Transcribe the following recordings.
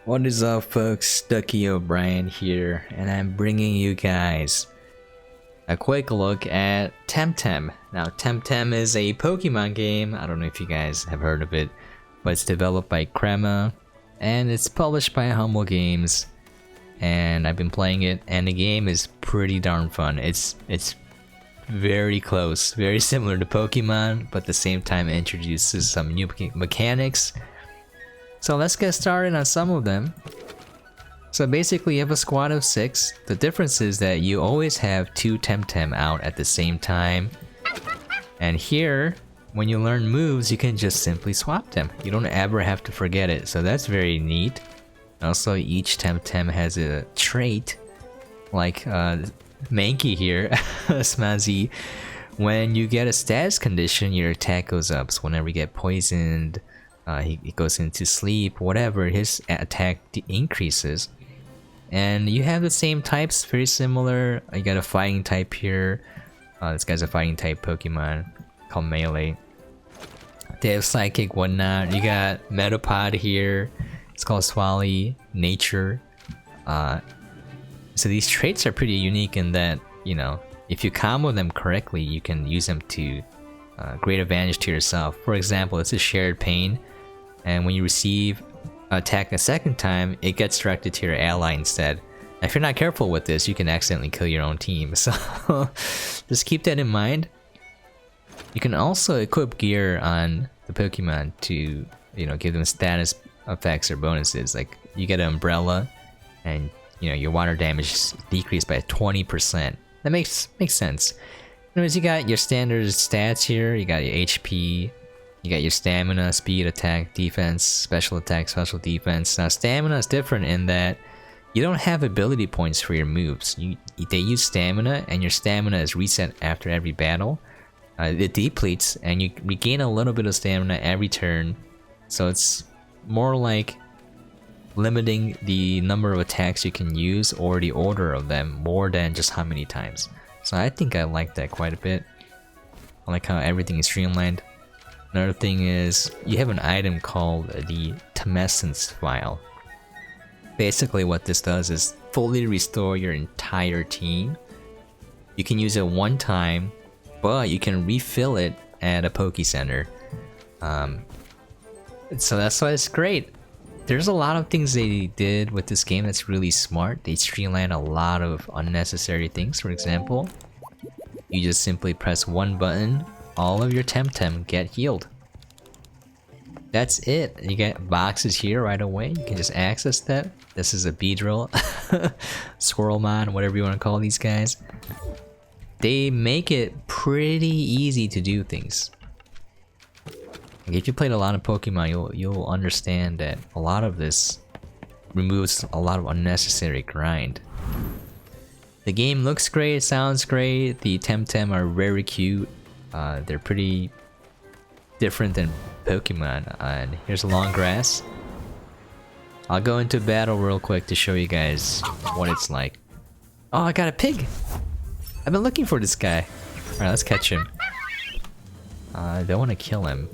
What is up, folks? Ducky O'Brien here, and I'm bringing you guys a quick look at TemTem. Now, TemTem is a Pokemon game. I don't know if you guys have heard of it, but it's developed by Crema, and it's published by Humble Games. And I've been playing it, and the game is pretty darn fun. It's very close, very similar to Pokemon, but at the same time it introduces some new mechanics. So let's get started on some of them. So basically you have a squad of 6. The difference is that you always have 2 TemTem out at the same time. And here, when you learn moves, you can just simply swap them. You don't ever have to forget it, so that's very neat. Also, each TemTem has a trait, like Mankey here, Smazzy. When you get a status condition, your attack goes up. So whenever you get poisoned, he goes into sleep, whatever, his attack increases. And you have the same types, very similar. You got a fighting type here. This guy's a fighting type Pokemon called Melee. They have Psychic, whatnot. You got Metapod here. It's called Swally, Nature. So these traits are pretty unique in that, you know, if you combo them correctly, you can use them to great advantage to yourself. For example, it's a Shared Pain. And when you receive attack a second time, it gets directed to your ally instead. If you're not careful with this, you can accidentally kill your own team. So just keep that in mind. You can also equip gear on the Pokemon to, you know, give them status effects or bonuses. Like you get an umbrella, and you know your water damage is decreased by 20%. That makes sense. Anyways, you got your standard stats here. You got your HP. You got your stamina, speed, attack, defense, special defense. Now stamina is different in that you don't have ability points for your moves. They use stamina, and your stamina is reset after every battle. It depletes, and you regain a little bit of stamina every turn. So it's more like limiting the number of attacks you can use or the order of them more than just how many times. So I think I like that quite a bit. I like how everything is streamlined. Another thing is, you have an item called the Tumescent File. Basically what this does is fully restore your entire team. You can use it one time, but you can refill it at a Poke Center. So that's why it's great. There's a lot of things they did with this game that's really smart. They streamlined a lot of unnecessary things. For example, you just simply press one button, all of your TemTem get healed. That's it. You get boxes here right away. You can just access that. This is a Beedrill, Squirrelmon, whatever you want to call these guys. They make it pretty easy to do things. Like if you played a lot of Pokemon, you'll understand that a lot of this removes a lot of unnecessary grind. The game looks great, sounds great. The TemTem are very cute. They're pretty different than Pokemon. And here's a long grass. I'll go into battle real quick to show you guys what it's like. Oh, I got a pig! I've been looking for this guy. Alright, let's catch him. I don't want to kill him.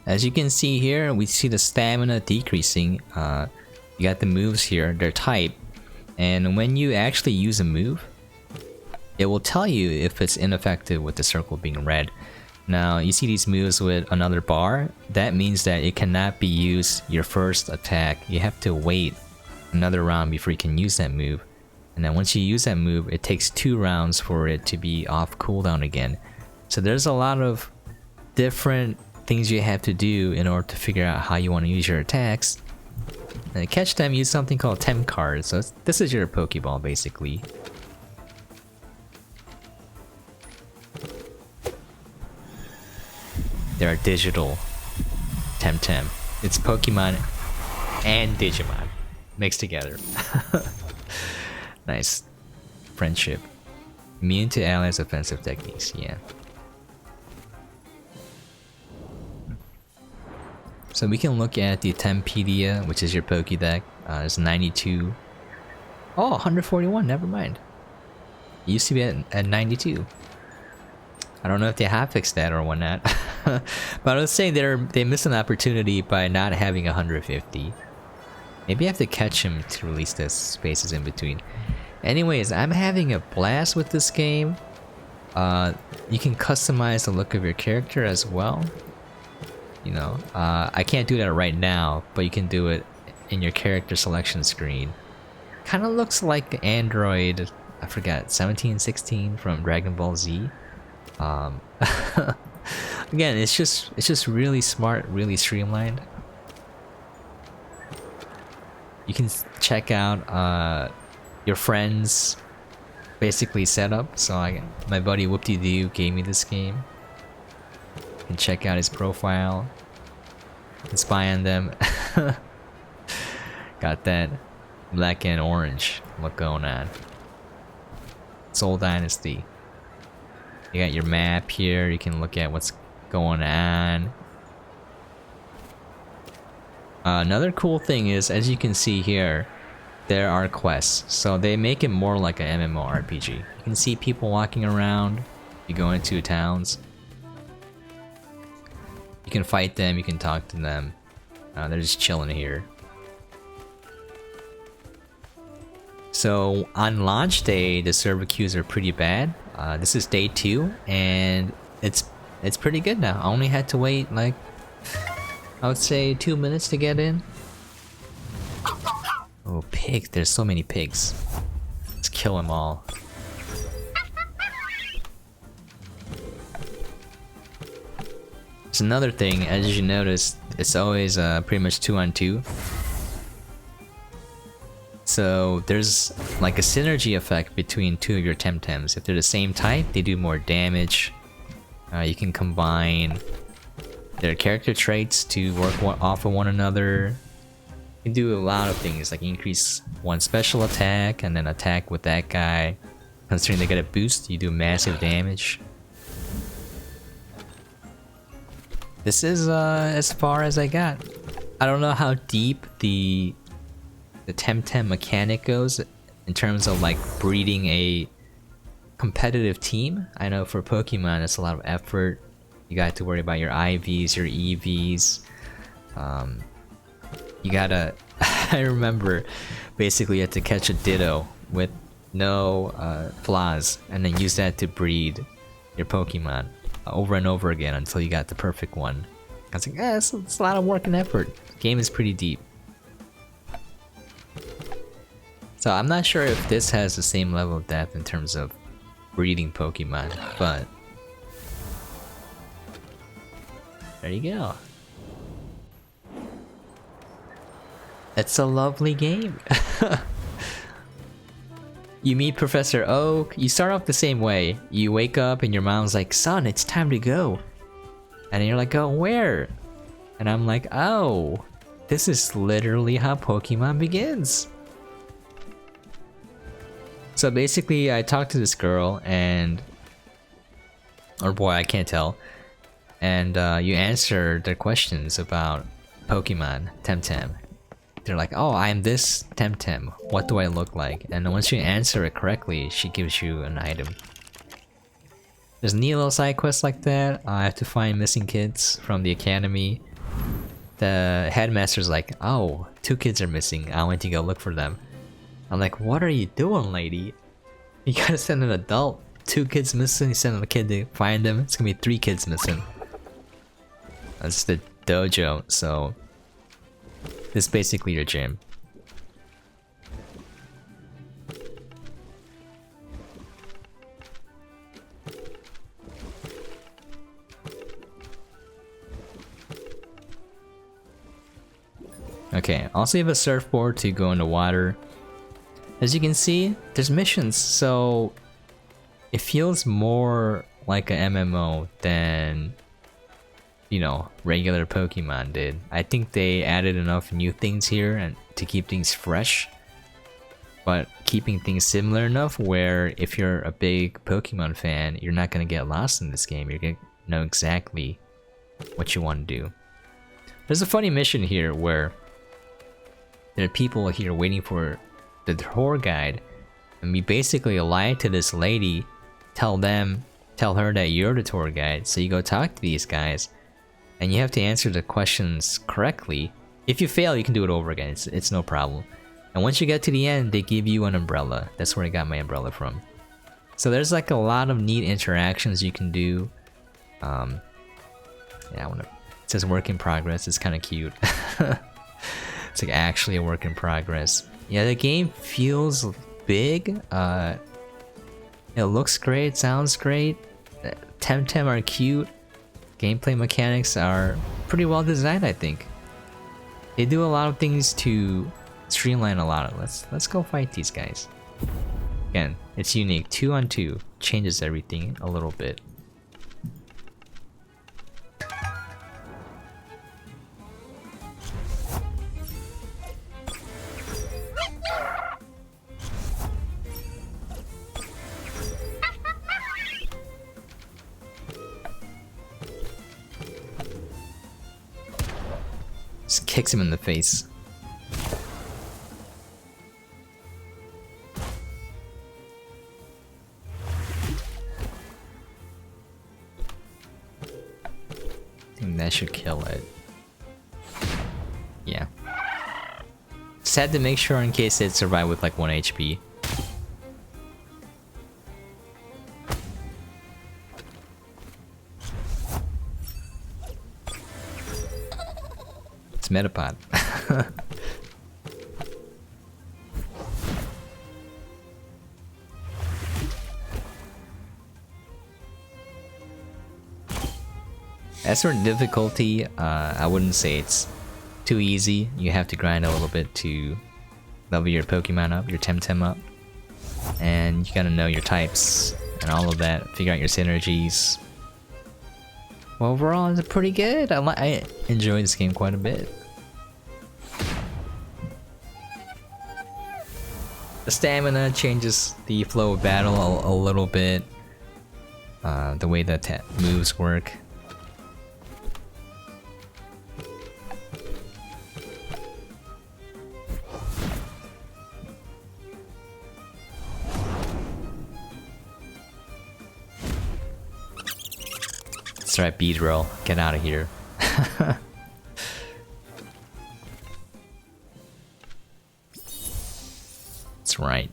As you can see here, we see the stamina decreasing. You got the moves here, they're type. And when you actually use a move, it will tell you if it's ineffective with the circle being red. Now, you see these moves with another bar, that means that it cannot be used your first attack. You have to wait another round before you can use that move. And then once you use that move, it takes 2 rounds for it to be off cooldown again. So there's a lot of different things you have to do in order to figure out how you want to use your attacks. And to catch them, use something called Tem cards. So this is your Pokeball basically. They are digital TemTem. It's Pokemon and Digimon mixed together. Nice. Friendship. Immune to allies' offensive techniques, yeah. So we can look at the Tempedia, which is your Pokédex. It's 92. Oh, 141, never mind. It used to be at 92. I don't know if they have fixed that or whatnot. But I was saying they missed an opportunity by not having 150. Maybe I have to catch him to release the spaces in between. Anyways, I'm having a blast with this game. You can customize the look of your character as well. You know, I can't do that right now, but you can do it in your character selection screen. Kind of looks like Android, I forgot, 1716 from Dragon Ball Z. Again, it's just really smart, really streamlined. You can check out your friends basically setup. So my buddy Whoop-de-Doo gave me this game. You can check out his profile. You can spy on them. Got that black and orange look going on. Soul Dynasty. You got your map here. You can look at what's going on. Another cool thing is, as you can see here, there are quests. So they make it more like an MMORPG. You can see people walking around. You go into towns. You can fight them. You can talk to them. They're just chilling here. So on launch day, the server queues are pretty bad. This is day 2, and it's pretty good now. I only had to wait like, I would say 2 minutes to get in. Oh, pig! There's so many pigs. Let's kill them all. It's another thing, as you notice, it's always pretty much 2-on-2. So there's like a synergy effect between two of your TemTems. If they're the same type, they do more damage. You can combine their character traits to work off of one another. You can do a lot of things, like increase one special attack and then attack with that guy. Considering they get a boost, you do massive damage. This is as far as I got. I don't know how deep the TemTem mechanic goes in terms of like breeding a competitive team. I know for Pokemon it's a lot of effort. You got to worry about your IVs, your EVs. You gotta I remember basically you had to catch a Ditto with no flaws and then use that to breed your Pokemon over and over again until you got the perfect one. I was like, it's a lot of work and effort. The game is pretty deep. So I'm not sure if this has the same level of depth in terms of breeding Pokemon, but there you go. It's a lovely game. You meet Professor Oak, you start off the same way. You wake up and your mom's like, son, it's time to go. And you're like, oh, where? And I'm like, oh, this is literally how Pokemon begins. So basically, I talked to this girl and, or boy, I can't tell. And you answer their questions about Pokemon, TemTem. They're like, oh, I'm this TemTem. What do I look like? And once you answer it correctly, she gives you an item. There's neat little side quests like that. I have to find missing kids from the academy. The headmaster's like, oh, 2 kids are missing. I went to go look for them. I'm like, what are you doing, lady? You gotta send an adult. 2 kids missing, you send a kid to find them. It's gonna be 3 kids missing. That's the dojo, so this is basically your gym. Okay, also you have a surfboard to go in the water. As you can see, there's missions, so it feels more like a MMO than, you know, regular Pokemon did. I think they added enough new things here and to keep things fresh, but keeping things similar enough where if you're a big Pokemon fan, you're not gonna get lost in this game. You're gonna know exactly what you want to do. There's a funny mission here where there are people here waiting for the tour guide, and we basically lie to this lady, tell her that you're the tour guide, so you go talk to these guys, and you have to answer the questions correctly. If you fail, you can do it over again, it's no problem. And once you get to the end, they give you an umbrella. That's where I got my umbrella from. So there's like a lot of neat interactions you can do. Yeah, it says work in progress, it's kind of cute. It's like actually a work in progress. Yeah, the game feels big. It looks great, sounds great. TemTem are cute. Gameplay mechanics are pretty well designed, I think. They do a lot of things to streamline a lot of. Let's go fight these guys. Again, it's unique. 2 on 2 changes everything a little bit. Just kicks him in the face. I think that should kill it. Yeah. Just had to make sure in case it survived with like 1 HP. It's Metapod. As for difficulty, I wouldn't say it's too easy. You have to grind a little bit to level your Pokemon up, your TemTem up. And you gotta know your types and all of that, figure out your synergies. Well, overall, it's pretty good. I enjoy this game quite a bit. The stamina changes the flow of battle a little bit. The way that moves work. That's right, Beedrill. Get out of here. That's right.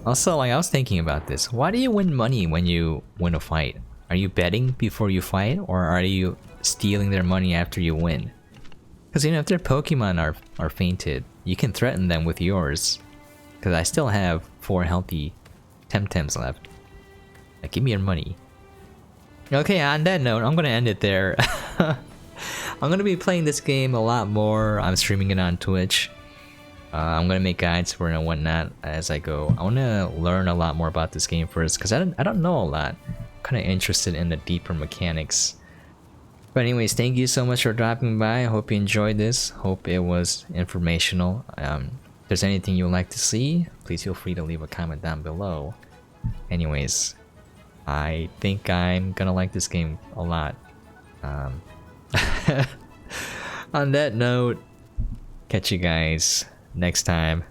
Also, like, I was thinking about this. Why do you win money when you win a fight? Are you betting before you fight, or are you stealing their money after you win? Because, you know, if their Pokemon are fainted, you can threaten them with yours. Because I still have 4 healthy TemTems left. Like, give me your money. Okay, on that note, I'm gonna end it there. I'm gonna be playing this game a lot more. I'm streaming it on Twitch. I'm gonna make guides for it and whatnot as I go. I wanna learn a lot more about this game first, because I don't know a lot. I'm kinda interested in the deeper mechanics. But anyways, thank you so much for dropping by. I hope you enjoyed this. Hope it was informational. If there's anything you'd like to see, please feel free to leave a comment down below. Anyways, I think I'm gonna like this game a lot. On that note, catch you guys next time.